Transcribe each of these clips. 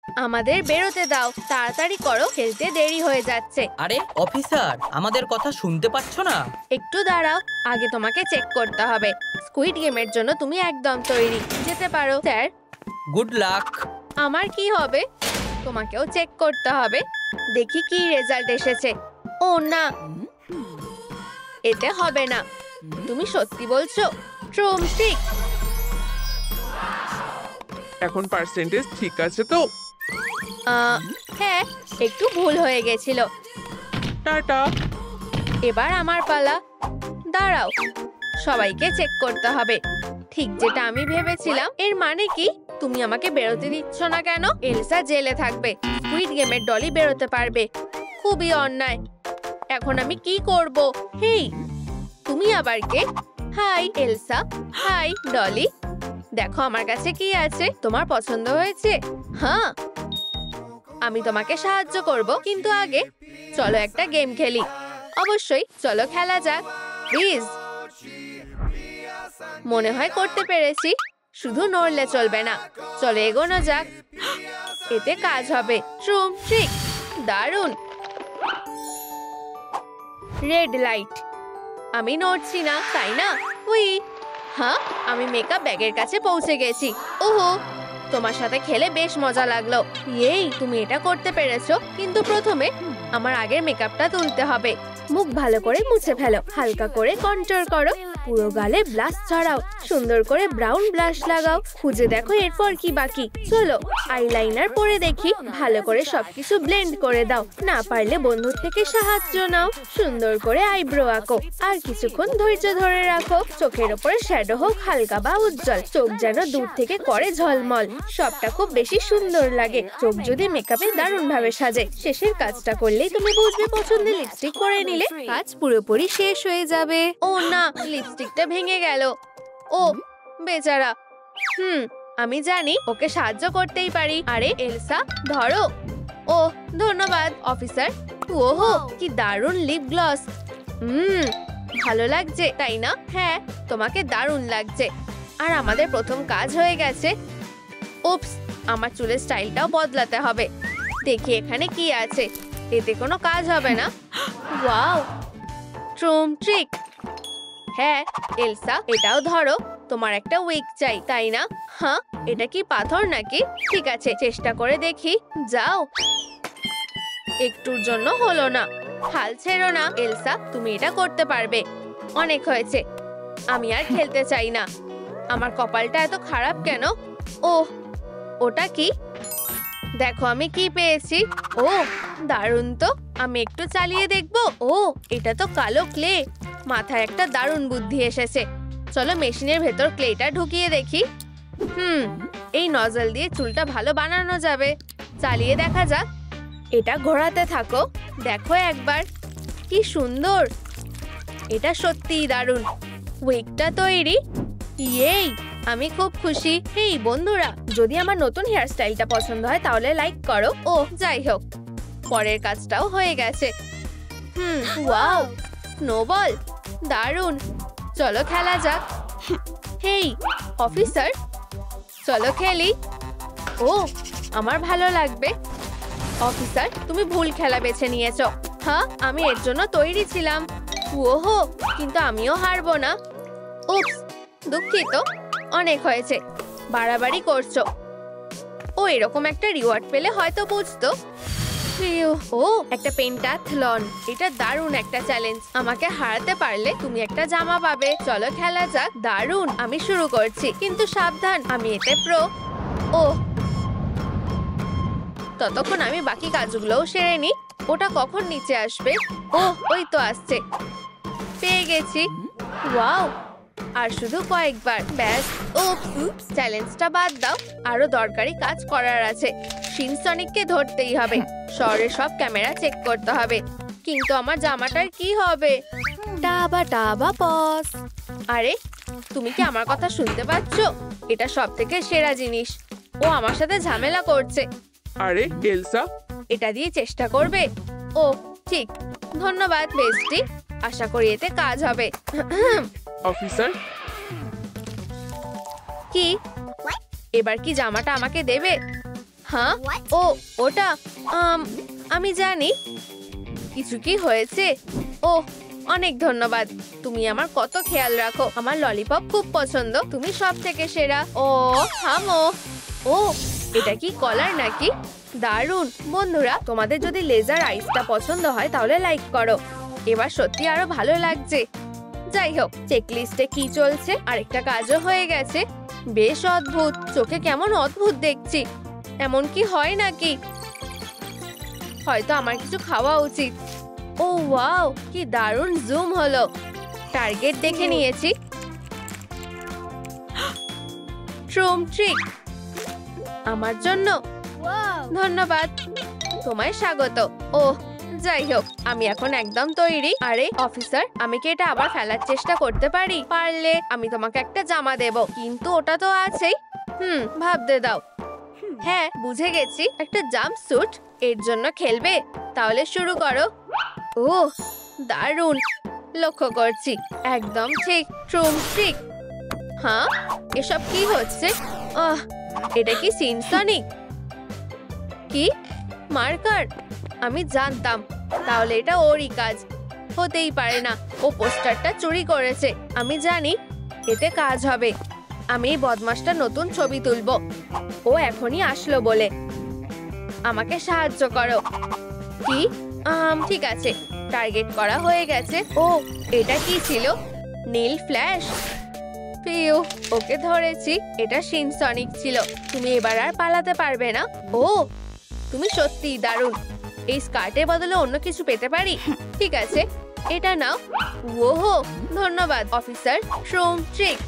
আমাদের বেরোতে দাও, তাড়াতাড়ি করো, খেলতে দেরি হয়ে যাচ্ছে। আরে অফিসার, আমাদের কথা শুনতে পাচ্ছ না? একটু দাঁড়াও, আগে তোমাকে চেক করতে হবে। স্কুইড গেমের জন্য তুমি একদম তৈরি, যেতে পারো। Sir, good luck. আমার কি হবে? তোমাকেও চেক করতে হবে। দেখি কি রেজাল্ট এসেছে। ও না, এতে হবে না। তুমি সত্যি বলছো? ড্রামস্টিক। এখন পার্সেন্টেজ ঠিক আছে তো? হ্যাঁ, একটু ভুল হয়ে গেছিল। টাটা। এবার আমার পালা। দাঁড়াও, সবাইকে চেক করতে হবে। ঠিক যেটা আমি ভেবেছিলাম। এর মানে কি? তুমি আমাকে বেরোতে দিচ্ছ না কেন? এলসা জেলে থাকবে, স্কুইড গেমের ডলি বেরোতে পারবে। খুবই অন্যায়। এখন আমি কি করব? হেই, তুমি আবার কে? Hi Elsa. Hi Dolly. দেখো আমার কাছে কি আছে। তোমার পছন্দ হয়েছে? হ্যাঁ, আমি তোমাকে সাহায্য করব, কিন্তু আগে চলো একটা গেম খেলি। অবশ্যই, চলো খেলা যাক। প্লিজ। মনে হয় করতে পেরেছি। শুধু নড়লে চলবে না। চলো এগোনো যাক, এতে কাজ হবে। ড্রামস্টিক। দারুণ। Red light. আমি নড়ছি না, তাই না? উই। হ্যাঁ, আমি মেকআপ ব্যাগের কাছে পৌঁছে গেছি। ওহো, তোমার সাথে খেলে বেশ মজা লাগলো। এই, তুমি এটা করতে পেরেছো, কিন্তু প্রথমে আমার আগের মেকআপটা তুলতে হবে। মুখ ভালো করে মুছে ফেলো, হালকা করে কন্ট্রোল করো, পুরো গালে ব্লাশ ছড়াও, সুন্দর করে ব্রাউন ব্লাশ লাগাও। খুঁজে দেখো এরপর কি বাকি। চলো আইলাইনার পরে দেখি। ভালো করে সবকিছু ব্লেন্ড করে দাও। না পারলে বন্ধুর থেকে সাহায্য নাও। সুন্দর করে আইব্রো আঁকো, আর কিছুক্ষণ ধৈর্য ধরে রাখো। চোখের ওপরে শ্যাডো হোক হালকা বা উজ্জ্বল, চোখ যেন দূর থেকে করে ঝলমল। সবটা খুব বেশি সুন্দর লাগে। চোখ যদি মেকআপে দারুণ ভাবে সাজে। শেষের কাজটা করলেই তুমি বুঝবে পছন্দের লিপস্টিক পরে নিলে কাজ পুরোপুরি শেষ হয়ে যাবে। ও না, লিপস্টিকটা ভেঙে গেল। ও বেচারা। আমি জানি, ওকে সাহায্য করতেই পারি। আরে এলসা, ধরো। ও ধন্যবাদ অফিসার। ওহো, কি দারুণ লিপ গ্লস। ভালো লাগছে, তাই না? হ্যাঁ, তোমাকে দারুণ লাগছে। আর আমাদের প্রথম কাজ হয়ে গেছে। উপস, আমার চুলের স্টাইলটাও বদলাতে হবে। দেখি এখানে কি আছে। এতে কোনো কাজ হবে না। Wow, drumstick. হ্যাঁ এলসা, এটাও ধরো। তোমার একটা উইক চাই, তাই না? হ্যাঁ, এটা কি পাথর নাকি? ঠিক আছে, চেষ্টা করে দেখি। যাও। একটুর জন্য হলো না। হাল ছেড়ো না এলসা, তুমি এটা করতে পারবে। অনেক হয়েছে, আমি আর খেলতে চাই না। আমার কপালটা এত খারাপ কেন? ওহ, ওটা কি? দেখো আমি কি পেয়েছি। ও দারুণ তো। আমি একটু চালিয়ে দেখবো। ও, এটা তো কালো ক্লে। মাথায় একটা দারুণ বুদ্ধি এসেছে। চলো মেশিনের ভেতর ক্লেটা ঢুকিয়ে দেখি। এই নজল দিয়ে চুলটা ভালো বানানো যাবে। চালিয়ে দেখা যাক। এটা ঘোরাতে থাকো। দেখো একবার, কি সুন্দর। এটা সত্যিই দারুণ। উইকটা তৈরি। ইয়েই, আমি খুব খুশি। হেই বন্ধুরা, যদি আমার নতুন হেয়ার স্টাইলটা পছন্দ হয় তাহলে লাইক করো। ও যাই হোক, পরের কাজটাও হয়ে গেছে। ওয়াও, স্নোবল, দারুণ। চলো খেলা যাক। হেই অফিসার, চলো খেলি। ও, আমার ভালো লাগবে। অফিসার, তুমি ভুল খেলা বেছে নিয়েছো। হ্যাঁ, আমি এর জন্য তৈরি ছিলাম। ওহো, কিন্তু আমিও হারবো না। উপস, দুঃখিত। অনেক হয়েছে, বাড়াবাড়ি করছো। ও এরকম একটা রিওয়ার্ড পেলে হয়তো বুঝতো। ও একটা পেন্টাথলন। এটা দারুণ একটা চ্যালেঞ্জ। আমাকে হারাতে পারলে তুমি একটা জামা পাবে। চলো খেলা যাক। দারুণ, আমি শুরু করছি, কিন্তু সাবধান, আমি এতে প্রো। ও, ততক্ষণ আমি বাকি কাজগুলোও সেরে নি। ওটা কখন নিচে আসবে? ও, ওই তো আসছে। পেয়ে গেছি। ওয়াও, আর শুধু কয়েকবার, ব্যাস। উপস, চ্যালেঞ্জটা বাদ দাও। আরো দরকারি কাজ করার আছে। শিনসনিককে ধরতেই হবে। শহরের সব ক্যামেরা চেক করতে হবে। কিন্তু আমার জামাটার কি হবে? টাবা টাবা পস। আরে, তুমি কি আমার কথা শুনতে পাচ্ছ? এটা সবথেকে সেরা জিনিস। ও আমার সাথে ঝামেলা করছে। আরে এলসা, এটা দিয়ে চেষ্টা করবে? ও ঠিক, ধন্যবাদ বেস্টি। আশা করি এতে কাজ হবে। অফিসার। কি? এবার কি জামাটা আমাকে দেবে? হ্যাঁ ও ওটা আমি জানি। কিছু কি হয়েছে? ও অনেক ধন্যবাদ, তুমি আমার কত খেয়াল রাখো। আমার ললিপপ খুব পছন্দ, তুমি সব থেকে সেরা। ও থামো। ও এটা কি কলার নাকি? দারুণ। বন্ধুরা, তোমাদের যদি লেজার আইসটা পছন্দ হয় তাহলে লাইক করো। এবার সত্যি আরো ভালো লাগছে। যাই হোক, চেকলিস্টে কি চলছে? আরেকটা কাজও হয়ে গেছে। বেশ অদ্ভুত, চোখে কেমন অদ্ভুত দেখছি। এমন কি হয় নাকি? হয়তো আমার কিছু খাওয়া উচিত। ও ওয়াও, কি দারুণ জুম হলো। টার্গেট দেখে নিয়েছি। ট্রুম ট্রিক আমার জন্য। ধন্যবাদ, তোমায় স্বাগত। ওহ যাই হোক, আমি এখন একদম তৈরি। আরে অফিসার, আমি কি এটা আবার ফেলার চেষ্টা করতে পারি? পারলে আমি তোমাকে একটা জামা দেব, কিন্তু ওটা তো আছেই। ভাবতে দাও। হ্যাঁ বুঝে গেছি, একটা জাম্প স্যুট। এর জন্য খেলবে? তাহলে শুরু করো। ওহ দারুণ, লক্ষ্য করছি। একদম ঠিক, ট্রুম ট্রিক। হ্যাঁ এসব কি হচ্ছে? এটা কি সিনসনিক? কি মার্কার? আমি জানতাম, তাহলে এটা ওরই কাজ। হতেই পারে না, ও পোস্টারটা চুরি করেছে। আমি জানি এতে কাজ হবে। আমি এই বদমাসটা নতুন ছবি তুলবো। ও এখনই আসলো বলে। আমাকে সাহায্য করো। কি? ঠিক আছে, টার্গেট করা হয়ে গেছে। ও এটা কি ছিল? নীল ফ্ল্যাশ। পিউ, ওকে ধরেছি। এটা সিনসনিক ছিল। তুমি এবার আর পালাতে পারবে না। ও তুমি সত্যিই দারুণ। এই স্কার্টের বদলে অন্য কিছু পেতে পারি? ঠিক আছে, এটা নাও। ওহো ধন্যবাদ অফিসার। ট্রুম ট্রিক।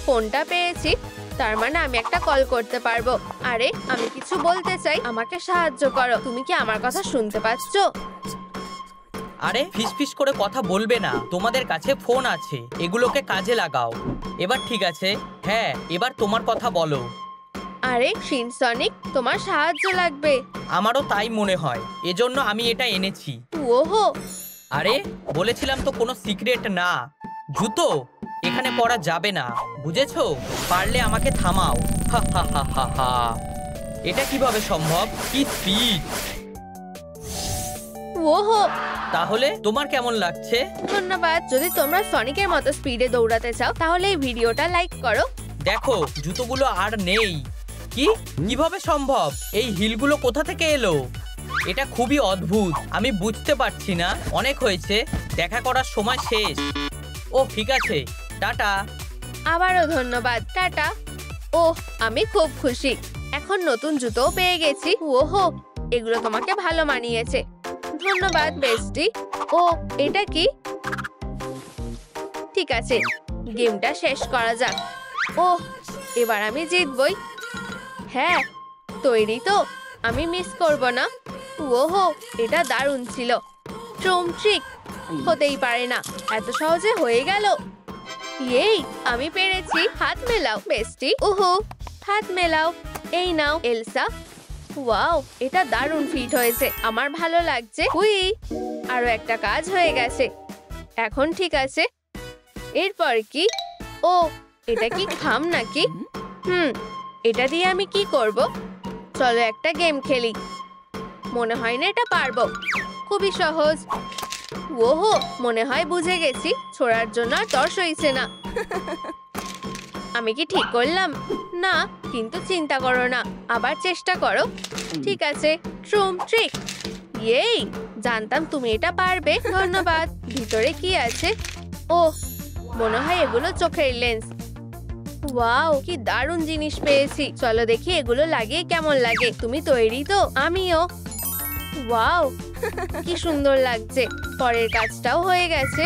ফোনটা পেয়েছি, তার মানে আমি একটা কল করতে পারবো। আরে আমি কিছু বলতে চাই, আমাকে সাহায্য করো। তুমি কি আমার কথা শুনতে পাচ্ছ? আরে ফিসফিস করে কথা বলবে না, তোমাদের কাছে ফোন আছে, এগুলোকে কাজে লাগাও। এবার ঠিক আছে। হ্যাঁ এবার তোমার কথা বলো। আরে সিনসনিক, তোমার সাহায্য লাগবে। আমারও তাই মনে হয়, এজন্য আমি এটা এনেছি। ওহো আরে বলেছিলাম তো কোনো সিক্রেট না। জুতো এখানে পরা যাবে না, বুঝেছো? পারলে আমাকে থামাও। হা হা হা হা হা। এটা কিভাবে সম্ভব? কি স্পিড! ওহো তাহলে তোমার কেমন লাগছে? ধন্যবাদ। যদি তোমরা সনিকের মতো স্পিডে দৌড়াতে চাও তাহলে এই ভিডিওটা লাইক করো। দেখো জুতোগুলো আর নেই। কি কিভাবে সম্ভব? এই হিলগুলো কোথা থেকে এলো? এটা খুবই অদ্ভুত, আমি বুঝতে পারছি না। অনেক হয়েছে, দেখা করার সময় শেষ। ও ঠিক আছে, টাটা। আবারও ধন্যবাদ, টাটা। ওহ আমি খুব খুশি, এখন নতুন জুতোও পেয়ে গেছি। ওহো এগুলো তোমাকে ভালো মানিয়েছে। ধন্যবাদ বেস্টি। ও এটা কি? ঠিক আছে, গেমটা শেষ করা যাক। ওহ এবার আমি জিতবই। হ্যাঁ তৈরি তো? আমি মিস করব না। ওহো এটা দারুণ ছিল। ট্রুম ট্রিক। হতেই পারে না, এত সহজে হয়ে গেল। এই আমি পেরেছি। হাত মেলাও বেস্টি। ওহো হাত মেলাও। এই নাও এলসা। ওয়াও এটা দারুণ ফিট হয়েছে, আমার ভালো লাগছে। হুই, আরো একটা কাজ হয়ে গেছে। এখন ঠিক আছে, এরপর কি? ও এটা কি খাম নাকি? এটা দিয়ে আমি কি করব? চলো একটা গেম খেলি। মনে হয় না এটা পারবো। খুবই সহজ। ওহো মনে হয় বুঝে গেছি, ছোড়ার জন্য আর তর সইছে না। আমি কি ঠিক করলাম? না, কিন্তু চিন্তা করো না, আবার চেষ্টা করো। ঠিক আছে, ট্রুম ট্রিক। এই জানতাম তুমি এটা পারবে। ধন্যবাদ। ভিতরে কি আছে? ও মনে হয় এগুলো চোখের লেন্স। ওয়াও কি দারুণ জিনিস পেয়েছি। চলো দেখি এগুলো লাগিয়ে কেমন লাগে। তুমি তৈরি তো? আমিও। ওয়াও কি সুন্দর লাগছে। পরের কাজটাও হয়ে গেছে।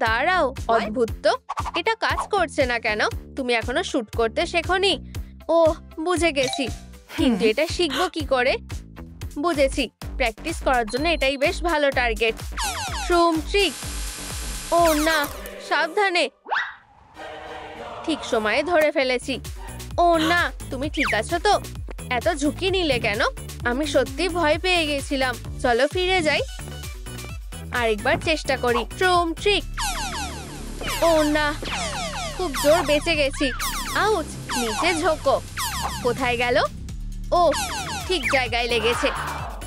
দাঁড়াও, অদ্ভুত তো, এটা কাজ করছে না কেন? তুমি এখনো শুট করতে শেখোনি? ও বুঝে গেছি, কিন্তু এটা শিখবো কি করে? বুঝেছি, প্র্যাকটিস করার জন্য এটাই বেশ ভালো টার্গেট। ট্রুম ট্রিক। ও না, সাবধানে। ঠিক সময়ে ধরে ফেলেছি। ও না, তুমি ঠিক আছো তো? এত ঝুঁকি নিলে কেন? আমি সত্যি ভয় পেয়ে গেছিলাম। চলো ফিরে যাই, আরেকবার চেষ্টা করি। ট্রুম ট্রিক। ও না, খুব জোর বেঁচে গেছি। আউচ, নিচে ঝোঁকো। কোথায় গেল? ও ঠিক জায়গায় লেগেছে।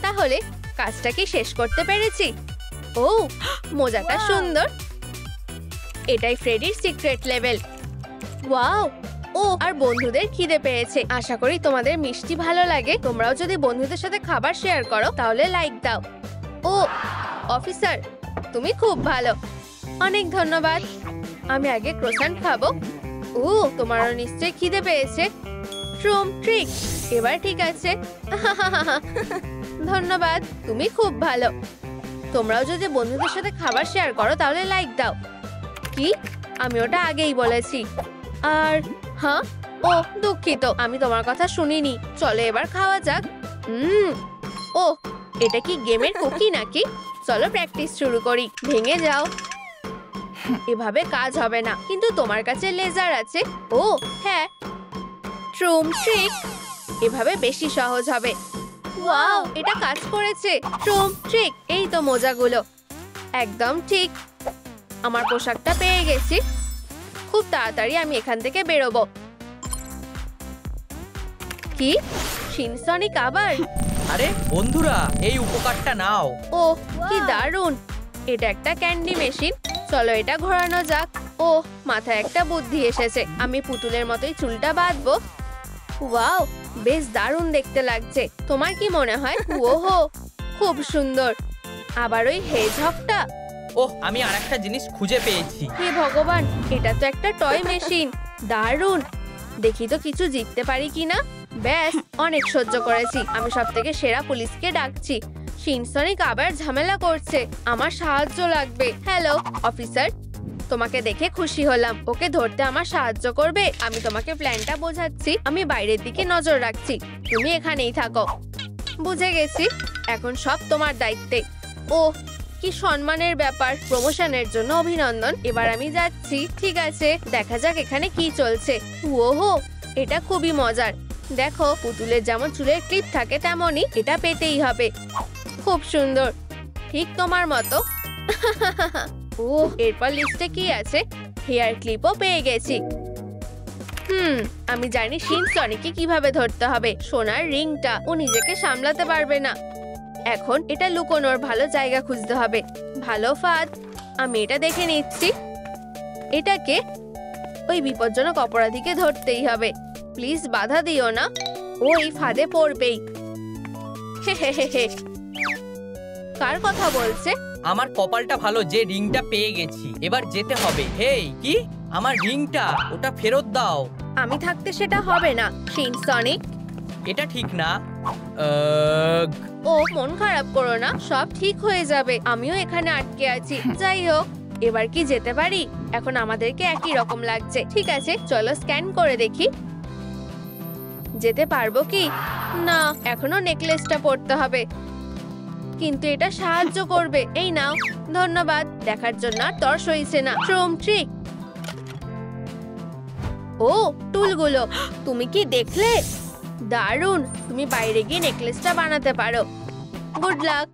তাহলে কাজটা কি শেষ করতে পেরেছি? ও, মোজাটা সুন্দর। এটাই ফ্রেডির সিক্রেট লেভেল। ওয়াও! ও, আর বন্ধুদের খিদে পেয়েছে। আশা করি তোমাদের মিষ্টি ভালো লাগে। তোমরাও যদি বন্ধুদের সাথে খাবার শেয়ার করো তাহলে লাইক দাও। ও অফিসার, তুমি খুব ভালো। অনেক ধন্যবাদ। আমি আগে ক্রোসান্ট খাবো। ও, তোমারও নিশ্চয়ই খিদে পেয়েছে। ট্রুম ট্রিক, এবার ঠিক আছে। ধন্যবাদ, তুমি খুব ভালো। তোমরাও যদি বন্ধুদের সাথে খাবার শেয়ার করো তাহলে লাইক দাও। কি? আমি ওটা আগেই বলেছি। আর হ্যাঁ, ও দুঃখিত, আমি তোমার কথা শুনিনি। চলো এবার খাওয়া যাক। ও, এটা কি গেমের কুকি নাকি? চলো প্র্যাকটিস শুরু করি। ভেঙে যাও। এভাবে কাজ হবে না, কিন্তু তোমার কাছে লেজার আছে। ও হ্যাঁ, ট্রুম ট্রিক, এভাবে বেশি সহজ হবে। ওয়াও, এটা কাজ করেছে। ট্রুম ট্রিক, এই তো মোজাগুলো। একদম ঠিক, আমার পোশাকটা পেয়ে গেছি। খুব তাড়াতাড়ি আমি এখান থেকে বেরোবো। কি? শিনসনিক আবার? আরে বন্ধুরা, এই উপকারটা নাও। ও কি দারুণ! এটা একটা ক্যান্ডি মেশিন। চলো এটা ঘোরানো যাক। ও, মাথায় একটা বুদ্ধি এসেছে। আমি পুতুলের মতোই চুলটা বাঁধবো। ওয়াও, বেশ দারুণ দেখতে লাগছে। তোমার কি মনে হয়? ওহো, খুব সুন্দর। আবার ওই হেজহগটা। ওহ, আমি আরেকটা জিনিস খুঁজে পেয়েছি। হে ভগবান, এটা তো একটা টয় মেশিন। দারুণ! দেখি তো কিছু জিততে পারি কিনা। ব্যাস, অনেক সহ্য করেছি। আমি সবথেকে সেরা পুলিশকে ডাকছি। শিনসনিক আবার ঝামেলা করছে। আমার সাহায্য লাগবে। হ্যালো অফিসার, তোমাকে দেখে খুশি হলাম। ওকে ধরতে আমার সাহায্য করবে? আমি তোমাকে প্ল্যানটা বোঝাচ্ছি। আমি বাইরের দিকে নজর রাখছি, তুমি এখানেই থাকো। বুঝে গেছি, এখন সব তোমার দায়িত্বে। ও কি সম্মানের ব্যাপার। প্রমোশনের জন্য অভিনন্দন। এবার আমি যাচ্ছি। ঠিক আছে, দেখা যাক এখানে কি চলছে। ওহো, এটা খুবই মজার। দেখো, পুতুলের যেমন চুলের ক্লিপ থাকে তেমনই এটা পেতেই হবে। খুব সুন্দর, ঠিক তোমার মতো। ও, এরপর লিস্টে কি আছে? হেয়ার ক্লিপও পেয়ে গেছি। আমি জানি শিনসনিকে কিভাবে ধরতে হবে। সোনার রিংটা, ও নিজেকে সামলাতে পারবে না। এখন এটা লুকোনোর ভালো জায়গা খুঁজতে হবে। ভালো ফাঁদ, আমি এটা দেখে নিচ্ছি। এটাকে ওই বিপজ্জনক অপরাধীকে ধরতেই হবে। প্লিজ বাধা দিও না, ও এই ফাঁদে পড়বেই। কার কথা বলছে? আমার কপালটা ভালো যে রিংটা পেয়ে গেছি। এবার যেতে হবে। হেই, কি? আমার রিংটা, ওটা ফেরত দাও। আমি থাকতে সেটা হবে না শিনসনিক। এটা ঠিক না। ও, মন খারাপ করো না, সব ঠিক হয়ে যাবে। আমিও এখানে আটকে আছি। যাই হোক, এবার কি যেতে পারি? এখন আমাদেরকে একই রকম লাগছে। ঠিক আছে, চলো স্ক্যান করে দেখি। যেতে পারবো কি না? এখনো নেকলেসটা পড়তে হবে, কিন্তু এটা সাহায্য করবে। এই নাও। ধন্যবাদ। দেখার জন্য আর তর সইছে না। ট্রুম ট্রিক। ও, টুলগুলো তুমি কি দেখলে? দারুণ! তুমি বাইরে গিয়ে নেকলেসটা বানাতে পারো। Good luck.